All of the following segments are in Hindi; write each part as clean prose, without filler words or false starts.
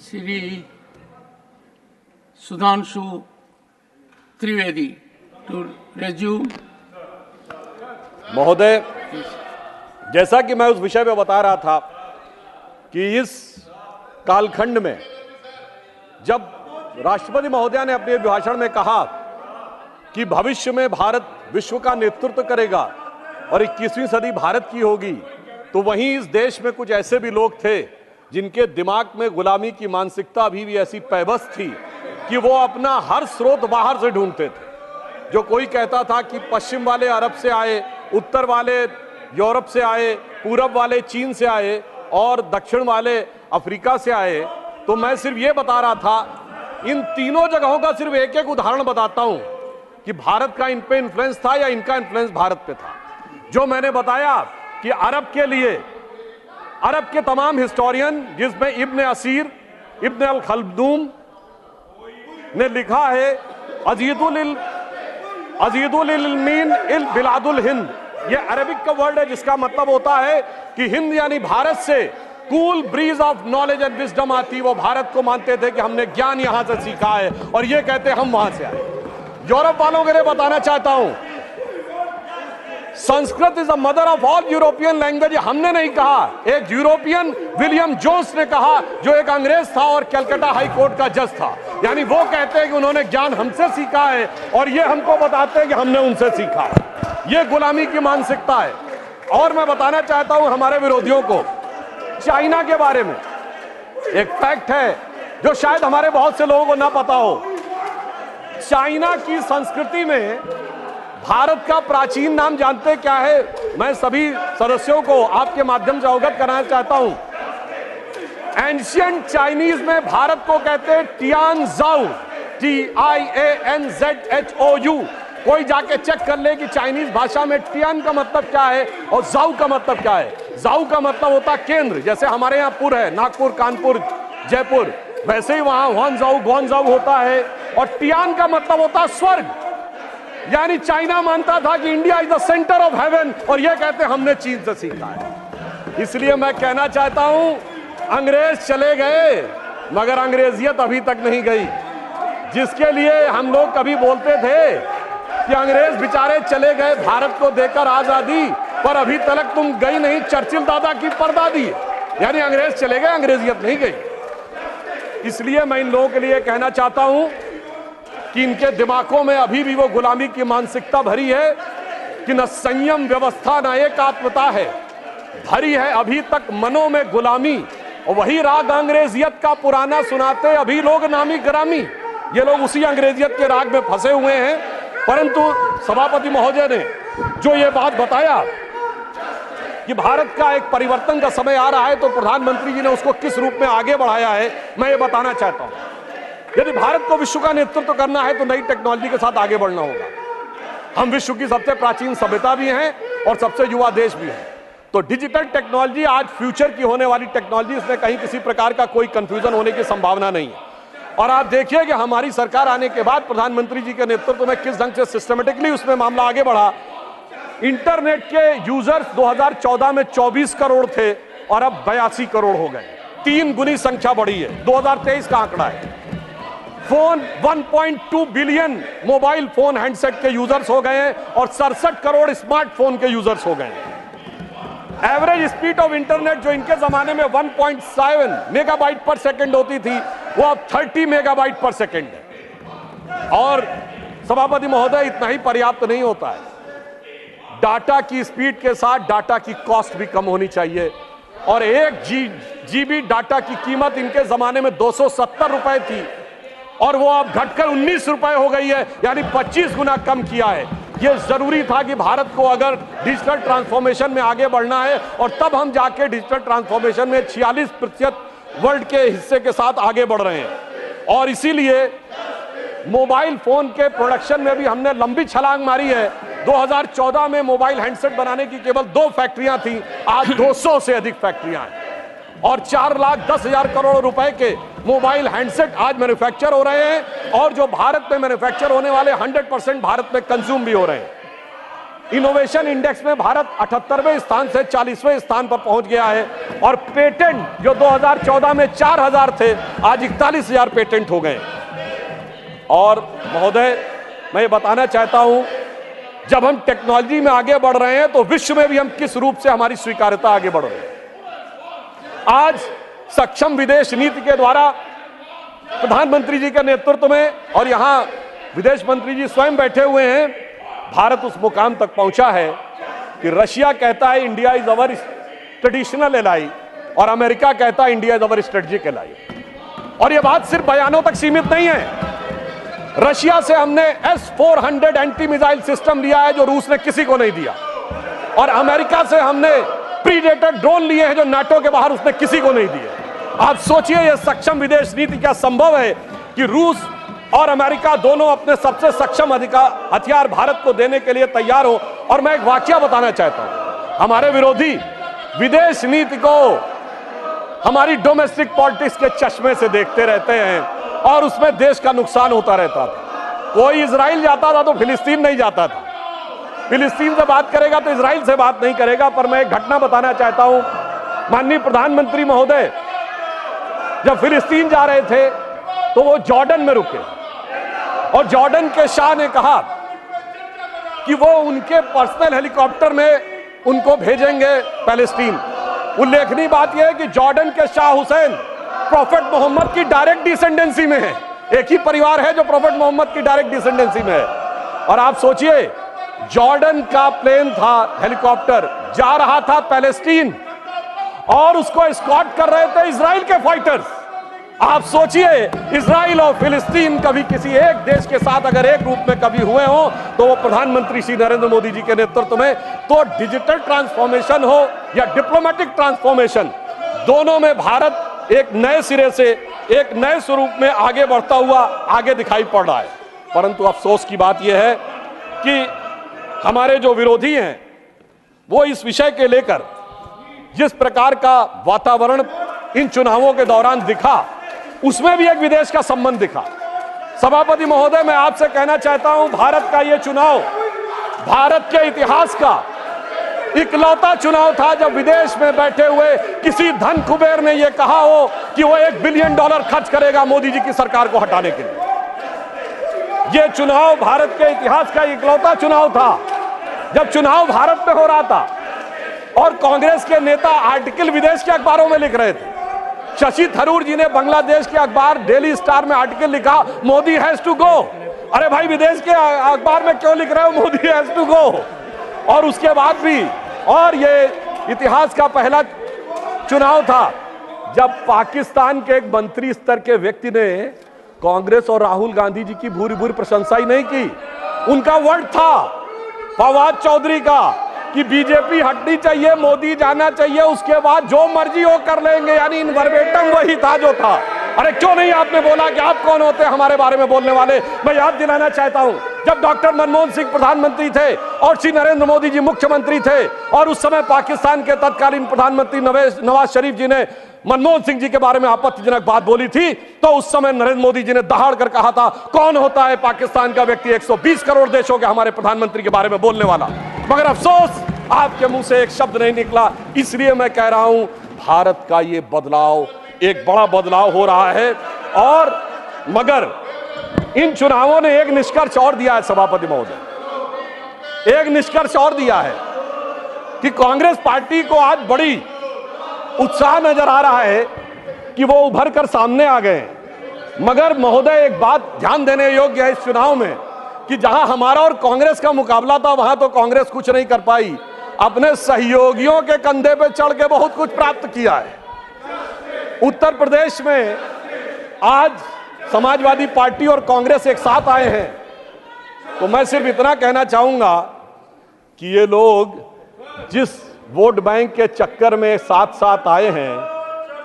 Shri Sudhanshu Trivedi to resume. महोदय, जैसा कि मैं उस विषय पे बता रहा था कि इस कालखंड में जब राष्ट्रपति महोदय ने अपने भाषण में कहा कि भविष्य में भारत विश्व का नेतृत्व करेगा और 21वीं सदी भारत की होगी, तो वहीं इस देश में कुछ ऐसे भी लोग थे जिनके दिमाग में गुलामी की मानसिकता अभी भी ऐसी पैबस थी कि वो अपना हर स्रोत बाहर से ढूंढते थे। जो कोई कहता था कि पश्चिम वाले अरब से आए, उत्तर वाले यूरोप से आए, पूरब वाले चीन से आए और दक्षिण वाले अफ्रीका से आए, तो मैं सिर्फ ये बता रहा था, इन तीनों जगहों का सिर्फ एक एक उदाहरण बताता हूं कि भारत का इन पे इन्फ्लुएंस था या इनका इन्फ्लुएंस भारत पे था। जो मैंने बताया कि अरब के लिए अरब के तमाम हिस्टोरियन, जिसमें इब्न असीर, इब्न अल खल्दूम ने लिखा है अजीदुल इल्मीन इल बिलादुल हिंद, ये अरबिक का वर्ड है जिसका मतलब होता है कि हिंद यानी भारत से cool bridge of knowledge and wisdom आती। वो भारत को मानते थे कि हमने ज्ञान यहां से सीखा है और ये कहते हम वहां से आए। यूरोप वालों के लिए बताना चाहता हूं, Sanskrit is the mother of all European language. हमने नहीं कहा, एक यूरोपियन विलियम जोन्स ने कहा, जो एक अंग्रेज था और कलकत्ता हाई कोर्ट का जज था। यानी वो कहते हैं कि उन्होंने ज्ञान हमसे सीखा है और ये हमको बताते हैं कि हमने उनसे सीखा है। ये गुलामी की मानसिकता है। और मैं बताना चाहता हूं हमारे विरोधियों को चाइना के बारे में एक फैक्ट है जो शायद हमारे बहुत से लोगों को ना पता हो। चाइना की संस्कृति में भारत का प्राचीन नाम जानते क्या है? मैं सभी सदस्यों को आपके माध्यम से अवगत कराना चाहता हूं। एंशिएंट चाइनीज में भारत को कहते हैं टियानजाओ, TIANZHOU। कोई जाके चेक कर ले कि चाइनीज भाषा में टियान का मतलब क्या है और जाऊ का मतलब क्या है। जाऊ का मतलब होता है केंद्र, जैसे हमारे यहाँ पुर है, नागपुर, कानपुर, जयपुर, वैसे ही वहां हुआनजाऊ, गुआनजाऊ होता है। और टियान का मतलब होता है स्वर्ग। यानी चाइना मानता था कि India is the centre of haven और यह कहते हमने चीन से सीखा है। इसलिए मैं कहना चाहता हूं, अंग्रेज चले गए मगर अंग्रेजियत अभी तक नहीं गई। जिसके लिए हम लोग कभी बोलते थे कि अंग्रेज बेचारे चले गए भारत को देकर आजादी, पर अभी तक तुम गई नहीं चर्चिल दादा की परदादी। यानी अंग्रेज चले गए, अंग्रेजियत नहीं गई। इसलिए मैं इन लोगों के लिए कहना चाहता हूं कि इनके दिमागों में अभी भी वो गुलामी की मानसिकता भरी है कि न संयम व्यवस्था न एकात्मता है, भरी है अभी तक मनों में गुलामी। और वही राग अंग्रेजियत का पुराना सुनाते अभी लोग नामी ग्रामी। ये लोग उसी अंग्रेजियत के राग में फंसे हुए हैं। परंतु सभापति महोदय ने जो ये बात बताया कि भारत का एक परिवर्तन का समय आ रहा है, तो प्रधानमंत्री जी ने उसको किस रूप में आगे बढ़ाया है, मैं ये बताना चाहता हूं। यदि भारत को विश्व का नेतृत्व करना है तो नई टेक्नोलॉजी के साथ आगे बढ़ना होगा। हम विश्व की सबसे प्राचीन सभ्यता भी हैं और सबसे युवा देश भी हैं। तो डिजिटल टेक्नोलॉजी आज फ्यूचर की होने वाली टेक्नोलॉजी, इसमें कहीं किसी प्रकार का कोई कंफ्यूजन होने की संभावना नहीं है। और आप देखिए कि हमारी सरकार आने के बाद प्रधानमंत्री जी के नेतृत्व में किस ढंग से सिस्टमेटिकली उसमें मामला आगे बढ़ा। इंटरनेट के यूजर्स 2014 में 24 करोड़ थे और अब 82 करोड़ हो गए। 3 गुनी संख्या बढ़ी है। 2023 का आंकड़ा है। Phone 1.2 billion mobile phone handset के यूजर्स हो गए हैं और 67 करोड़ स्मार्टफोन के यूजर्स हो गए हैं। एवरेज स्पीड ऑफ इंटरनेट जो इनके जमाने में 1.7 मेगाबाइट पर सेकंड होती थी, वो अब 30 मेगाबाइट पर सेकंड है। और सभापति महोदय, इतना ही पर्याप्त नहीं होता है। डाटा की स्पीड के साथ डाटा की कॉस्ट भी कम होनी चाहिए। और 1 GB डाटा की कीमत इनके जमाने में 270 रुपए थी और वो अब घटकर 19 रुपए हो गई है, यानी 25 गुना कम किया है। ये जरूरी था कि भारत को अगर डिजिटल ट्रांसफॉर्मेशन में आगे बढ़ना है, और तब हम जाके डिजिटल ट्रांसफॉर्मेशन में 46% वर्ल्ड के हिस्से के साथ आगे बढ़ रहे हैं। और इसीलिए मोबाइल फोन के प्रोडक्शन में भी हमने लंबी छलांग मारी है। 2014 में मोबाइल हैंडसेट बनाने की केवल 2 फैक्ट्रियां थी, आज 200 से अधिक फैक्ट्रियां हैं और 4,10,000 करोड़ रुपए के मोबाइल हैंडसेट आज मैन्युफैक्चर हो रहे हैं। और जो भारत में मैन्युफैक्चर होने वाले 100% भारत में कंज्यूम भी हो रहे हैं। इनोवेशन इंडेक्स में भारत 78वें स्थान से 40वें स्थान पर पहुंच गया है। और पेटेंट जो 2014 में 4000 थे, आज 41,000 पेटेंट हो गए। और महोदय, मैं ये बताना चाहता हूं, जब हम टेक्नोलॉजी में आगे बढ़ रहे हैं तो विश्व में भी हम किस रूप से हमारी स्वीकार्यता आगे बढ़ रही है। आज सक्षम विदेश नीति के द्वारा प्रधानमंत्री जी के नेतृत्व में, और यहां विदेश मंत्री जी स्वयं बैठे हुए हैं, भारत उस मुकाम तक पहुंचा है कि रशिया कहता है India is our traditional ally और अमेरिका कहता है India is our strategic ally. और यह बात सिर्फ बयानों तक सीमित नहीं है। रशिया से हमने S-400 एंटी मिसाइल सिस्टम लिया है जो रूस ने किसी को नहीं दिया, और अमेरिका से हमने प्रीडेटर ड्रोन लिए हैं जो नाटो के बाहर उसने किसी को नहीं दिए। आप सोचिए यह सक्षम विदेश नीति क्या संभव है कि रूस और अमेरिका दोनों अपने सबसे सक्षम हथियार भारत को देने के लिए तैयार हो। और मैं एक वाकया बताना चाहता हूं, हमारे विरोधी विदेश नीति को हमारी डोमेस्टिक पॉलिटिक्स के चश्मे से देखते रहते हैं और उसमें देश का नुकसान होता रहता था। कोई इजराइल जाता था तो फिलिस्तीन नहीं जाता था, फिलिस्तीन से बात करेगा तो इजराइल से बात नहीं करेगा। पर मैं एक घटना बताना चाहता हूं, माननीय प्रधानमंत्री महोदय जब फिलिस्तीन जा रहे थे तो वो जॉर्डन में रुके और जॉर्डन के शाह ने कहा कि वो उनके पर्सनल हेलीकॉप्टर में उनको भेजेंगे पैलेस्टीन। उल्लेखनीय बात यह है कि जॉर्डन के शाह हुसैन प्रोफेट मोहम्मद की डायरेक्ट डिसेंडेंसी में है, एक ही परिवार है जो प्रोफेट मोहम्मद की डायरेक्ट डिसेंडेंसी में है। और आप सोचिए, जॉर्डन का प्लेन था, हेलीकॉप्टर जा रहा था पैलेस्टीन और उसको एस्कॉर्ट कर रहे थे इजराइल के फाइटर्स। आप सोचिए, इजराइल और फिलिस्तीन कभी किसी एक देश के साथ अगर एक रूप में कभी हुए हो तो वो प्रधानमंत्री श्री नरेंद्र मोदी जी के नेतृत्व में। तो डिजिटल ट्रांसफॉर्मेशन हो या डिप्लोमेटिक ट्रांसफॉर्मेशन, दोनों में भारत एक नए सिरे से एक नए स्वरूप में आगे बढ़ता हुआ आगे दिखाई पड़ रहा है। परंतु अफसोस की बात यह है कि हमारे जो विरोधी हैं वो इस विषय के लेकर जिस प्रकार का वातावरण इन चुनावों के दौरान दिखा, उसमें भी एक विदेश का संबंध दिखा। सभापति महोदय, मैं आपसे कहना चाहता हूं, भारत का यह चुनाव भारत के इतिहास का इकलौता चुनाव था जब विदेश में बैठे हुए किसी धन कुबेर ने यह कहा हो कि वो $1 बिलियन खर्च करेगा मोदी जी की सरकार को हटाने के लिए। यह चुनाव भारत के इतिहास का इकलौता चुनाव था जब चुनाव भारत में हो रहा था और कांग्रेस के नेता आर्टिकल विदेश के अखबारों में लिख रहे थे। शशि थरूर जी ने बांग्लादेश के अखबार डेली स्टार में आर्टिकल लिखा, मोदी हैज टू गो। अरे भाई, विदेश के अखबार में क्यों लिख रहे हो मोदी हैज टू गो? और उसके बाद भी, और ये इतिहास का पहला चुनाव था जब पाकिस्तान के एक मंत्री स्तर के व्यक्ति ने कांग्रेस और राहुल गांधी जी की भूरी भूरी प्रशंसा ही नहीं की। उनका वर्ड था फवाद चौधरी का कि बीजेपी हटनी चाहिए, मोदी जाना चाहिए, उसके बाद जो मर्जी हो कर लेंगे, यानी इन वर्बेटम वही था जो था। अरे क्यों नहीं आपने बोला कि आप कौन होते हैं हमारे बारे में बोलने वाले? मैं याद दिलाना चाहता हूं, जब डॉक्टर मनमोहन सिंह प्रधानमंत्री थे और श्री नरेंद्र मोदी जी मुख्यमंत्री थे और उस समय पाकिस्तान के तत्कालीन प्रधानमंत्री नवाज शरीफ जी ने मनमोहन सिंह जी के बारे में आपत्तिजनक बात बोली थी, तो उस समय नरेंद्र मोदी जी ने दहाड़ कर कहा था, कौन होता है पाकिस्तान का व्यक्ति 120 करोड़ देशों के हमारे प्रधानमंत्री के बारे में बोलने वाला? मगर अफसोस, आपके मुंह से एक शब्द नहीं निकला। इसलिए मैं कह रहा हूं, भारत का ये बदलाव, एक बड़ा बदलाव हो रहा है। और मगर इन चुनावों ने एक निष्कर्ष और दिया है सभापति महोदय, एक निष्कर्ष और दिया है कि कांग्रेस पार्टी को आज बड़ी उत्साह नजर आ रहा है कि वो उभर कर सामने आ गए। मगर महोदय, एक बात ध्यान देने योग्य है इस चुनाव में कि जहां हमारा और कांग्रेस का मुकाबला था वहां तो कांग्रेस कुछ नहीं कर पाई, अपने सहयोगियों के कंधे पे चढ़ के बहुत कुछ प्राप्त किया है। उत्तर प्रदेश में आज समाजवादी पार्टी और कांग्रेस एक साथ आए हैं, तो मैं सिर्फ इतना कहना चाहूंगा कि ये लोग जिस वोट बैंक के चक्कर में साथ साथ आए हैं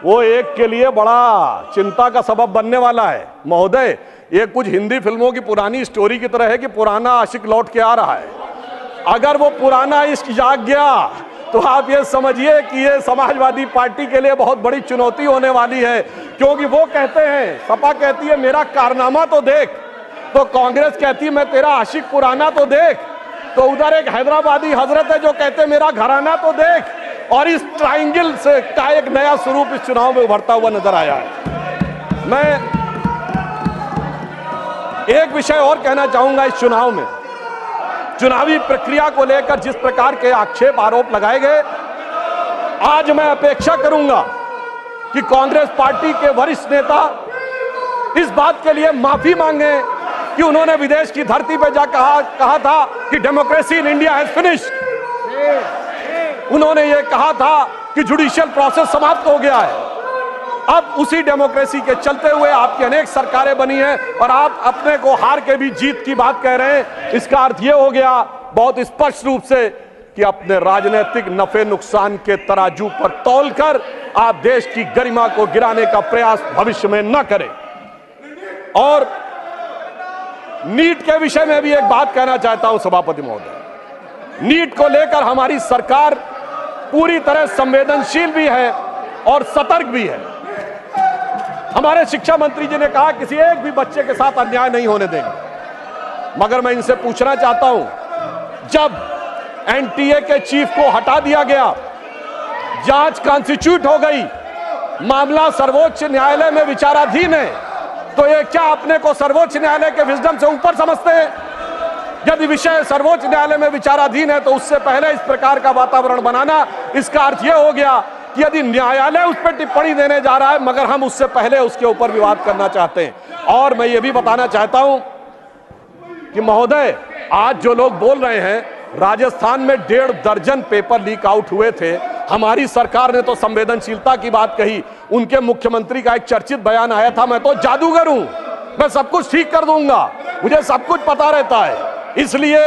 वो एक के लिए बड़ा चिंता का सबब बनने वाला है। महोदय, ये कुछ हिंदी फिल्मों की पुरानी स्टोरी की तरह है कि पुराना आशिक लौट के आ रहा है। अगर वो पुराना इश्क जाग गया तो आप ये समझिए कि ये समाजवादी पार्टी के लिए बहुत बड़ी चुनौती होने वाली है, क्योंकि वो कहते हैं, सपा कहती है मेरा कारनामा तो देख, तो कांग्रेस कहती है मैं तेरा आशिक पुराना तो देख, तो उधर एक हैदराबादी हजरत है जो कहते मेरा घराना तो देख, और इस ट्रायंगल से का एक नया स्वरूप इस चुनाव में उभरता हुआ नजर आया है। मैं एक विषय और कहना चाहूंगा, इस चुनाव में चुनावी प्रक्रिया को लेकर जिस प्रकार के आक्षेप आरोप लगाए गए, आज मैं अपेक्षा करूंगा कि कांग्रेस पार्टी के वरिष्ठ नेता इस बात के लिए माफी मांगे कि उन्होंने विदेश की धरती पर जा कहा था कि democracy in India has finished. उन्होंने ये कहा था कि जुडिशियल प्रोसेस समाप्त हो गया है। अब उसी डेमोक्रेसी के चलते हुए आपकी अनेक सरकारें बनी हैं और आप अपने को हार के भी जीत की बात कह रहे हैं। इसका अर्थ यह हो गया बहुत स्पष्ट रूप से कि अपने राजनीतिक नफे नुकसान के तराजू पर तौलकर आप देश की गरिमा को गिराने का प्रयास भविष्य में न करें। और नीट के विषय में भी एक बात कहना चाहता हूं सभापति महोदय, नीट को लेकर हमारी सरकार पूरी तरह संवेदनशील भी है और सतर्क भी है। हमारे शिक्षा मंत्री जी ने कहा किसी एक भी बच्चे के साथ अन्याय नहीं होने देंगे, मगर मैं इनसे पूछना चाहता हूं, जब एनटीए के चीफ को हटा दिया गया, जांच कॉन्स्टिट्यूट हो गई, मामला सर्वोच्च न्यायालय में विचाराधीन है, तो ये क्या अपने को सर्वोच्च न्यायालय के विजडम से ऊपर समझते हैं? यदि विषय सर्वोच्च न्यायालय में विचाराधीन है तो उससे पहले इस प्रकार का वातावरण बनाना, इसका अर्थ यह हो गया कि यदि न्यायालय उस पर टिप्पणी देने जा रहा है मगर हम उससे पहले उसके ऊपर विवाद करना चाहते हैं। और मैं ये भी बताना चाहता हूं कि महोदय, आज जो लोग बोल रहे हैं, राजस्थान में 1.5 दर्जन पेपर लीक आउट हुए थे, हमारी सरकार ने तो संवेदनशीलता की बात कही। उनके मुख्यमंत्री का एक चर्चित बयान आया था, मैं तो जादूगर हूं, मैं सब कुछ ठीक कर दूंगा, मुझे सब कुछ पता रहता है। इसलिए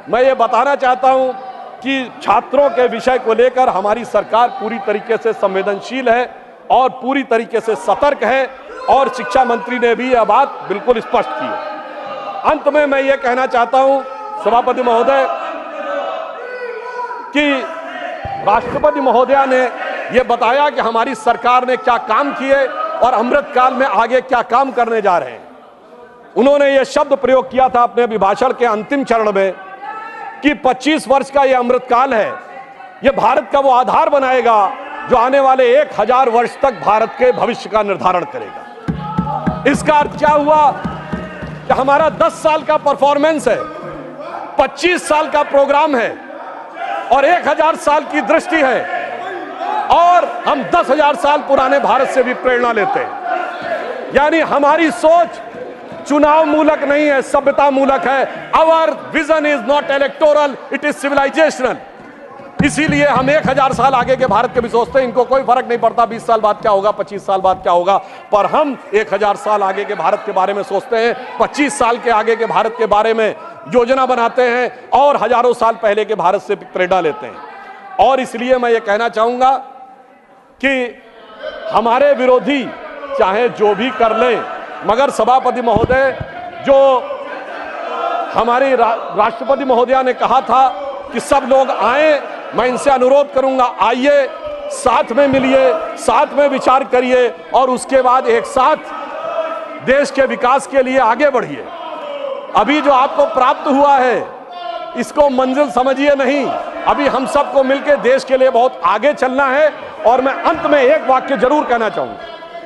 मैं ये बताना चाहता हूं कि छात्रों के विषय को लेकर हमारी सरकार पूरी तरीके से संवेदनशील है और पूरी तरीके से सतर्क है, और शिक्षा मंत्री ने भी यह बात बिल्कुल स्पष्ट की है। अंत में मैं ये कहना चाहता हूं सभापति महोदय कि राष्ट्रपति महोदया ने यह बताया कि हमारी सरकार ने क्या काम किए और अमृतकाल में आगे क्या काम करने जा रहे हैं। उन्होंने यह शब्द प्रयोग किया था अपने अभिभाषण के अंतिम चरण में कि 25 वर्ष का यह अमृतकाल है, यह भारत का वो आधार बनाएगा जो आने वाले 1000 वर्ष तक भारत के भविष्य का निर्धारण करेगा। इसका अर्थ क्या हुआ कि हमारा 10 साल का परफॉर्मेंस है, 25 साल का प्रोग्राम है और 1000 साल की दृष्टि है, और हम 10,000 साल पुराने भारत से भी प्रेरणा लेते हैं। यानी हमारी सोच चुनाव मूलक नहीं है, सभ्यता मूलक है। Our vision is not electoral, it is civilisational. इसीलिए हम 1000 साल आगे के भारत के भी सोचते हैं। इनको कोई फर्क नहीं पड़ता 20 साल बाद क्या होगा, 25 साल बाद क्या होगा, पर हम 1000 साल आगे के भारत के बारे में सोचते हैं, 25 साल के आगे के भारत के बारे में योजना बनाते हैं और हजारों साल पहले के भारत से प्रेरणा लेते हैं। और इसलिए मैं ये कहना चाहूंगा कि हमारे विरोधी चाहे जो भी कर ले, मगर सभापति महोदय, जो हमारी राष्ट्रपति महोदया ने कहा था कि सब लोग आए, मैं इनसे अनुरोध करूंगा, आइए, साथ में मिलिए, साथ में विचार करिए और उसके बाद एक साथ देश के विकास के लिए आगे बढ़िए। अभी जो आपको प्राप्त हुआ है इसको मंजिल समझिए नहीं, अभी हम सबको मिलकर देश के लिए बहुत आगे चलना है। और मैं अंत में एक वाक्य जरूर कहना चाहूंगा,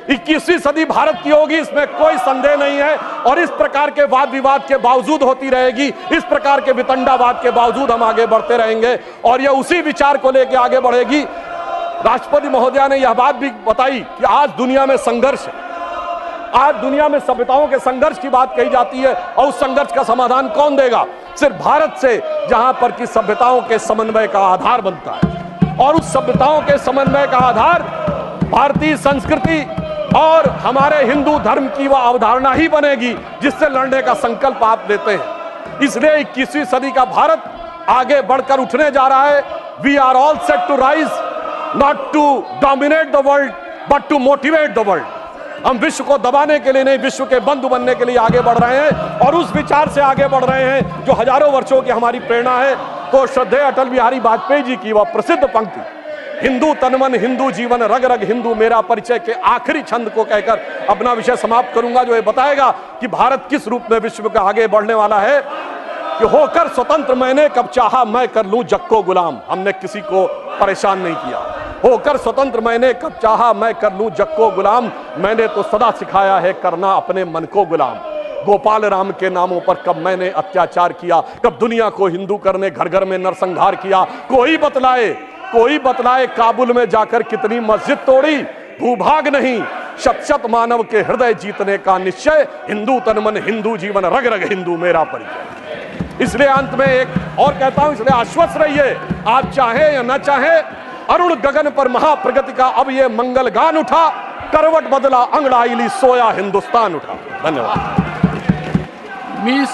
21वीं सदी भारत की होगी, इसमें कोई संदेह नहीं है, और इस प्रकार के वाद विवाद के बावजूद होती रहेगी, इस प्रकार के वितंडावाद के बावजूद हम आगे बढ़ते रहेंगे और यह उसी विचार को लेकर आगे बढ़ेगी। राष्ट्रपति महोदया ने यह बात भी बताई कि आज दुनिया में संघर्ष है, आज दुनिया में सभ्यताओं के संघर्ष की बात कही जाती है, और उस संघर्ष का समाधान कौन देगा? सिर्फ भारत से, जहां पर कि सभ्यताओं के समन्वय का आधार बनता है, और उस सभ्यताओं के समन्वय का आधार भारतीय संस्कृति और हमारे हिंदू धर्म की वह अवधारणा ही बनेगी जिससे लड़ने का संकल्प आप लेते हैं। इसलिए 21वीं सदी का भारत आगे बढ़कर उठने जा रहा है। We are all set to rise, not to dominate the world but to motivate the world. हम विश्व को दबाने के लिए नहीं, विश्व के बंधु बनने के लिए आगे बढ़ रहे हैं, और उस विचार से आगे बढ़ रहे हैं जो हजारों वर्षों की हमारी प्रेरणा है। तो श्रद्धेय अटल बिहारी वाजपेयी जी की वह प्रसिद्ध पंक्ति, हिंदू तनमन हिंदू जीवन रग रग हिंदू मेरा परिचय, के आखिरी छंद को कहकर अपना विषय समाप्त करूंगा, जो ये बताएगा कि भारत किस रूप में विश्व का आगे बढ़ने वाला है। कि होकर स्वतंत्र मैंने कब चाहा, मैं कर लूं जग को गुलाम। हमने किसी को परेशान नहीं किया। होकर स्वतंत्र मैंने कब चाहा मैं कर लूं जग को गुलाम, मैंने तो सदा सिखाया है करना अपने मन को गुलाम। गोपाल राम के नामों पर कब मैंने अत्याचार किया, कब दुनिया को हिंदू करने घर घर में नरसंहार किया। कोई बतलाए काबुल में जाकर कितनी मस्जिद तोड़ी। भूभाग नहीं शत शत मानव के हृदय जीतने का निश्चय, हिंदू तन मन हिंदू जीवन रग रग हिंदू मेरा परिचय। इसलिए अंत में एक और कहता हूं, इसलिए आश्वस्त रहिए, आप चाहे या ना चाहे, अरुण गगन पर महाप्रगति का अब ये मंगल गान उठा, करवट बदला अंगड़ाई ली सोया हिंदुस्तान उठा। धन्यवाद। मिस